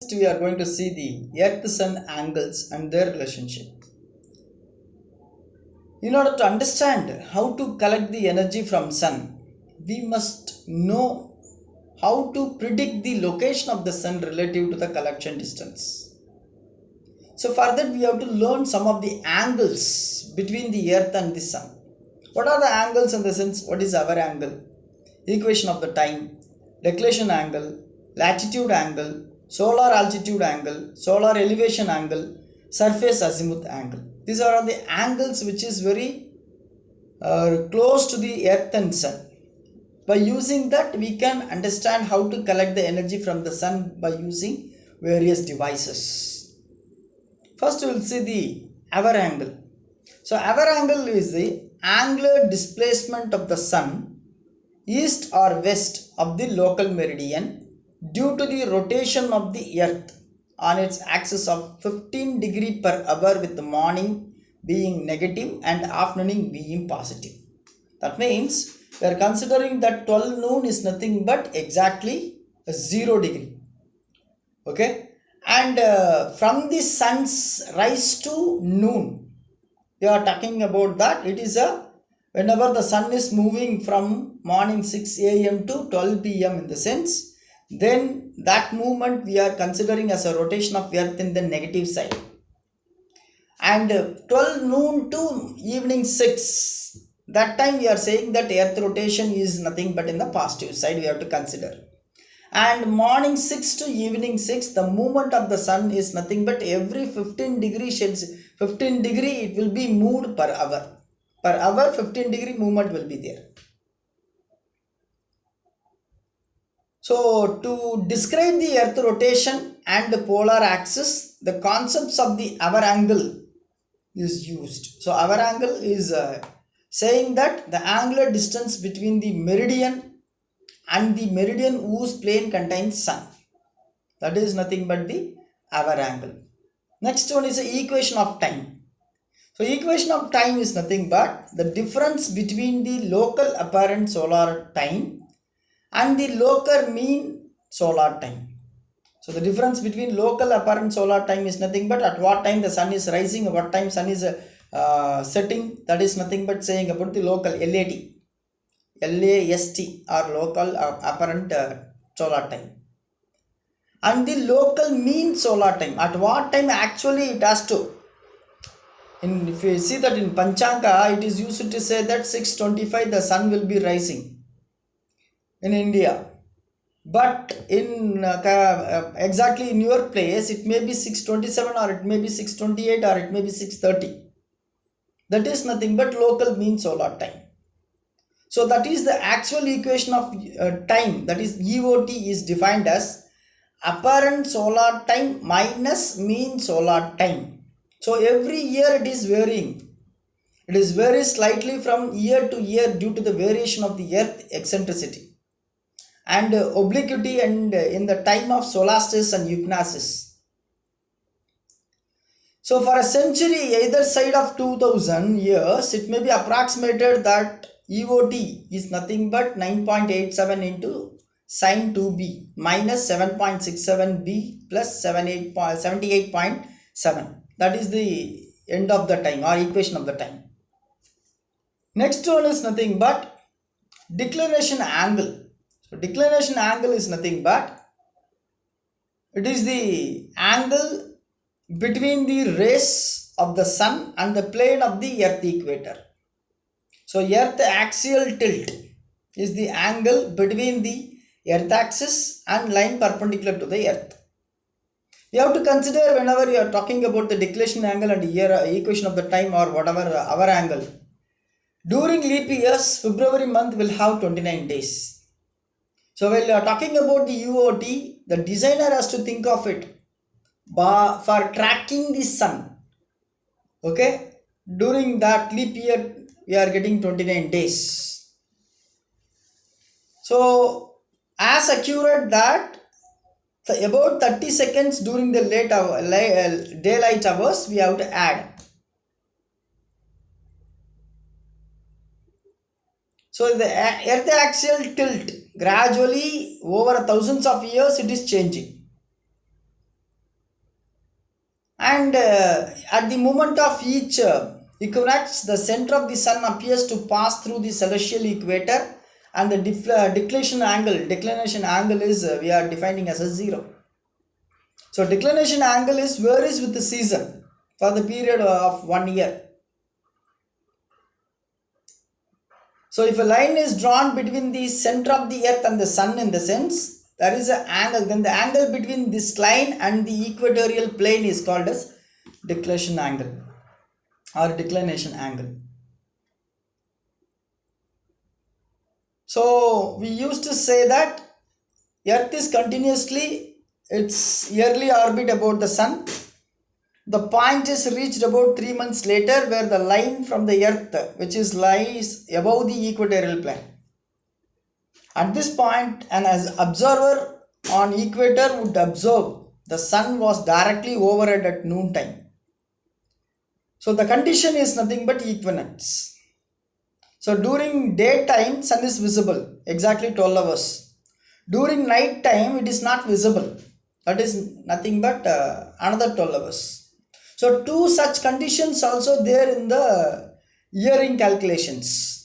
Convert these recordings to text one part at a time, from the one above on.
Next, we are going to see the Earth-Sun angles and their relationship. In order to understand how to collect the energy from Sun, we must know how to predict the location of the Sun relative to the collection distance. So for that, we have to learn some of the angles between the Earth and the Sun. What are the angles in the sense? What is our angle? Equation of the time, declination angle, latitude angle, solar altitude angle, solar elevation angle, surface azimuth angle. These are all the angles which is very close to the Earth and Sun. By using that, we can understand how to collect the energy from the Sun by using various devices. First, we will see the hour angle. So, hour angle is the angular displacement of the Sun east or west of the local meridian due to the rotation of the Earth on its axis of 15 degree per hour, with the morning being negative and afternoon being positive. That means we are considering that 12 noon is nothing but exactly 0 degree. Okay, and from the sun's rise to noon, we are talking about that it is a whenever the sun is moving from morning 6 a.m. to 12 p.m. in the sense, then that movement we are considering as a rotation of earth in the negative side. And 12 noon to evening 6, that time we are saying that earth rotation is nothing but in the positive side we have to consider. And morning 6 to evening 6, the movement of the sun is nothing but every 15 degree shades, 15 degree it will be moved per hour. Per hour 15 degree movement will be there. So to describe the earth rotation and the polar axis, the concepts of the hour angle is used. So hour angle is saying that the angular distance between the meridian and the meridian whose plane contains sun. That is nothing but the hour angle. Next one is the equation of time. So equation of time is nothing but the difference between the local apparent solar time and the local mean solar time. So the difference between local apparent solar time is nothing but at what time the sun is rising, what time sun is setting. That is nothing but saying about the local LAST or local apparent solar time. And the local mean solar time, at what time actually it has to. If you see that in Panchanga, it is used to say that 6:25 the sun will be rising in India. But in exactly in your place, it may be 6:27 or it may be 6:28 or it may be 6:30. That is nothing but local mean solar time. So that is the actual equation of time, that is EOT is defined as apparent solar time minus mean solar time. So every year it is varying. It is very slightly from year to year due to the variation of the earth eccentricity and obliquity and in the time of solstice and equinoxes. So for a century, either side of 2000 years, it may be approximated that EOT is nothing but 9.87 into sine 2b minus 7.67b plus 78.7. That is the end of the time or equation of the time. Next one is nothing but declination angle. So declination angle is nothing but it is the angle between the rays of the sun and the plane of the earth equator. So earth axial tilt is the angle between the earth axis and line perpendicular to the earth. You have to consider whenever you are talking about the declination angle and year equation of the time or whatever hour angle. During leap years, February month will have 29 days. So while you are talking about the UOT, the designer has to think of it for tracking the sun. Okay, during that leap year we are getting 29 days. So as accurate that about 30 seconds during the daylight hours we have to add. So the earth axial tilt gradually over thousands of years it is changing. and at the moment of each equinox, the center of the sun appears to pass through the celestial equator, and the declination angle is we are defining as a 0. So declination angle is varies with the season for the period of 1 year. So if a line is drawn between the center of the earth and the sun, in the sense there is an angle, then the angle between this line and the equatorial plane is called as declination angle or declination angle. So we used to say that earth is continuously its yearly orbit about the sun. The point is reached about 3 months later, where the line from the earth which is lies above the equatorial plane. At this point, an observer on equator would observe the sun was directly overhead at noontime. So the condition is nothing but equinox. So during daytime, sun is visible exactly 12 hours. During night time, it is not visible. That is nothing but another 12 hours. So two such conditions also there in the yearling calculations.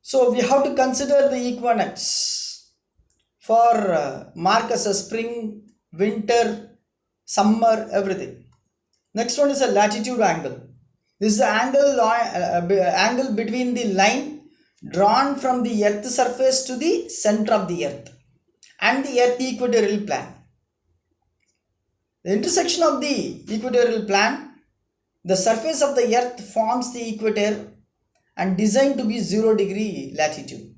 So we have to consider the equinox for mark as a spring, winter, summer, everything. Next one is a latitude angle. This is the angle between the line drawn from the earth surface to the center of the earth and the earth equatorial plane. The intersection of the equatorial plane, the surface of the earth forms the equator and designed to be 0° latitude.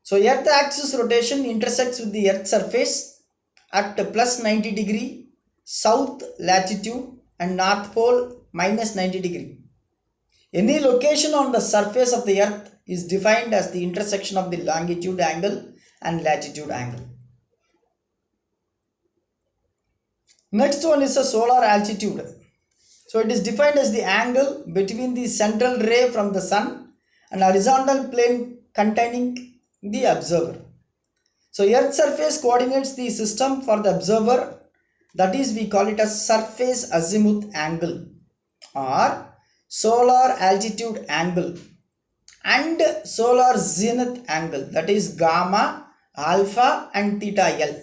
So earth axis rotation intersects with the earth surface at plus 90° south latitude and north pole minus 90°. Any location on the surface of the earth is defined as the intersection of the longitude angle and latitude angle. Next one is a solar altitude. So it is defined as the angle between the central ray from the sun and horizontal plane containing the observer. So earth surface coordinates the system for the observer, that is we call it as surface azimuth angle or solar altitude angle and solar zenith angle, that is gamma, alpha and theta L.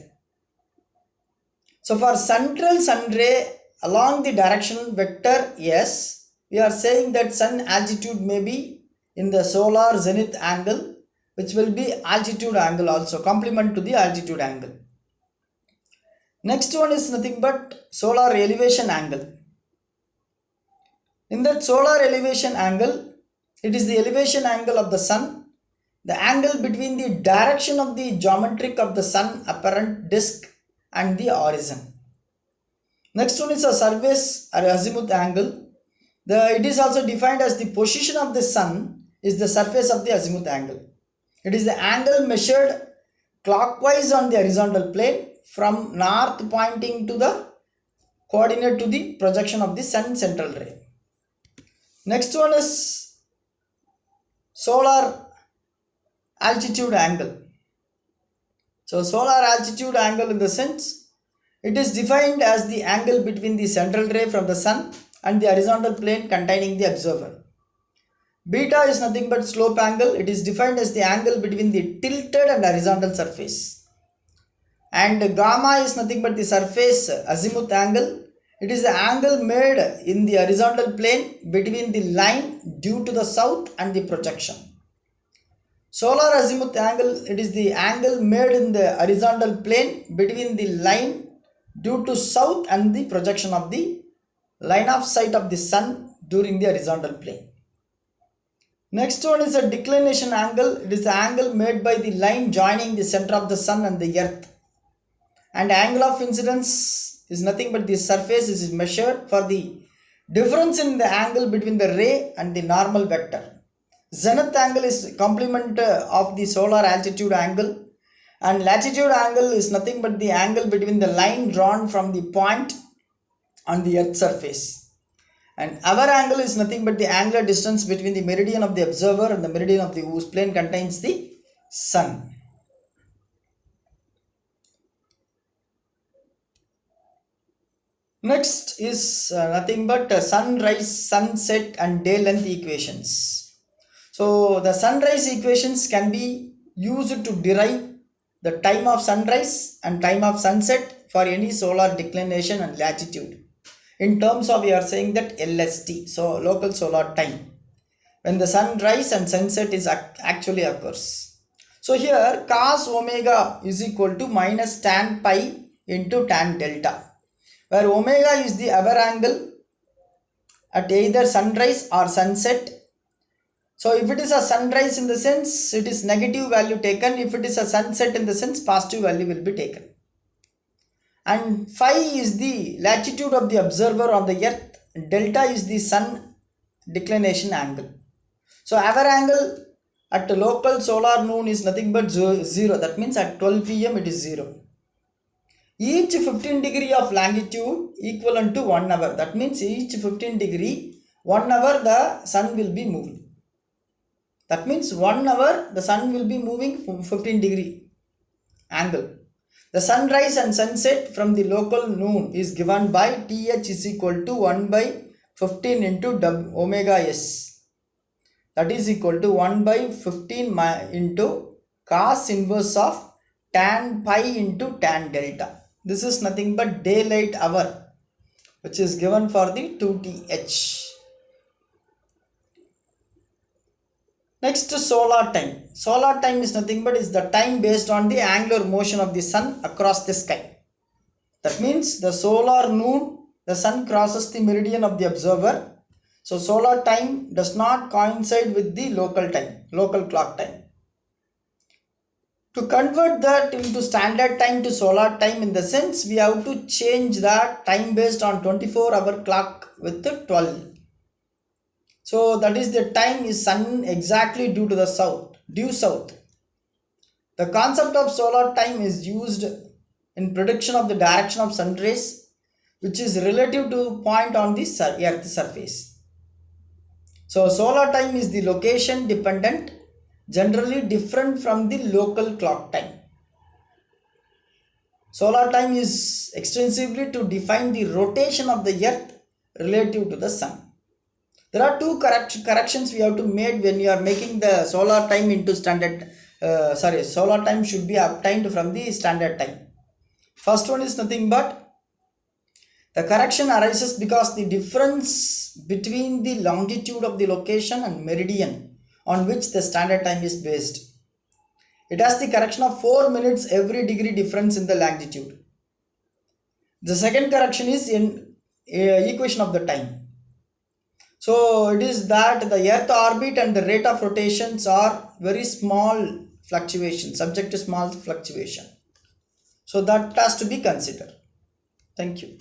So for central sun ray along the direction vector S, we are saying that sun altitude may be in the solar zenith angle, which will be altitude angle also, complement to the altitude angle. Next one is nothing but solar elevation angle. In that solar elevation angle, it is the elevation angle of the sun, the angle between the direction of the geometric of the sun apparent disk and the horizon. Next one is a surface or azimuth angle. It is also defined as the position of the sun is the surface of the azimuth angle. It is the angle measured clockwise on the horizontal plane from north pointing to the coordinate to the projection of the sun central ray. Next one is solar altitude angle. So solar altitude angle, in the sense it is defined as the angle between the central ray from the sun and the horizontal plane containing the observer. Beta is nothing but slope angle. It is defined as the angle between the tilted and horizontal surface. And gamma is nothing but the surface azimuth angle. It is the angle made in the horizontal plane between the line due to the south and the projection. Solar azimuth angle, it is the angle made in the horizontal plane between the line due to south and the projection of the line of sight of the sun during the horizontal plane. Next one is a declination angle. It is the angle made by the line joining the center of the sun and the earth. And angle of incidence is nothing but the surface is measured for the difference in the angle between the ray and the normal vector. Zenith angle is complement of the solar altitude angle, and latitude angle is nothing but the angle between the line drawn from the point on the earth surface. And hour angle is nothing but the angular distance between the meridian of the observer and the meridian of the whose plane contains the sun. Next is nothing but sunrise, sunset and day length equations. So the sunrise equations can be used to derive the time of sunrise and time of sunset for any solar declination and latitude. In terms of, we are saying that LST, so local solar time, when the sunrise and sunset is actually occurs. So here cos omega is equal to minus tan pi into tan delta, where omega is the hour angle at either sunrise or sunset. So if it is a sunrise, in the sense it is negative value taken, if it is a sunset, in the sense positive value will be taken. And phi is the latitude of the observer on the earth, delta is the sun declination angle. So hour angle at the local solar noon is nothing but 0, that means at 12 p.m. it is 0. Each 15 degree of longitude equivalent to 1 hour, that means each 15 degree 1 hour the sun will be moving. That means 1 hour the sun will be moving 15 degree angle. The sunrise and sunset from the local noon is given by Th is equal to 1 by 15 into omega s. That is equal to 1 by 15 into cos inverse of tan pi into tan delta. This is nothing but daylight hour, which is given for the 2Th. Next, solar time. Solar time is nothing but is the time based on the angular motion of the sun across the sky. That means the solar noon, the sun crosses the meridian of the observer. So solar time does not coincide with the local time, local clock time. To convert that into standard time to solar time, in the sense we have to change that time based on 24-hour clock with the 12. So that is the time is sun exactly due to the south, due south. The concept of solar time is used in prediction of the direction of sun rays, which is relative to point on the earth surface. So solar time is the location dependent, generally different from the local clock time. Solar time is extensively to define the rotation of the earth relative to the sun. There are two corrections we have to make when you are making the solar time into standard. Solar time should be obtained from the standard time. First one is nothing but the correction arises because the difference between the longitude of the location and meridian on which the standard time is based. It has the correction of 4 minutes every degree difference in the longitude. The second correction is in equation of the time. So it is that the earth orbit and the rate of rotations are very small fluctuation, subject to small fluctuation. So that has to be considered. Thank you.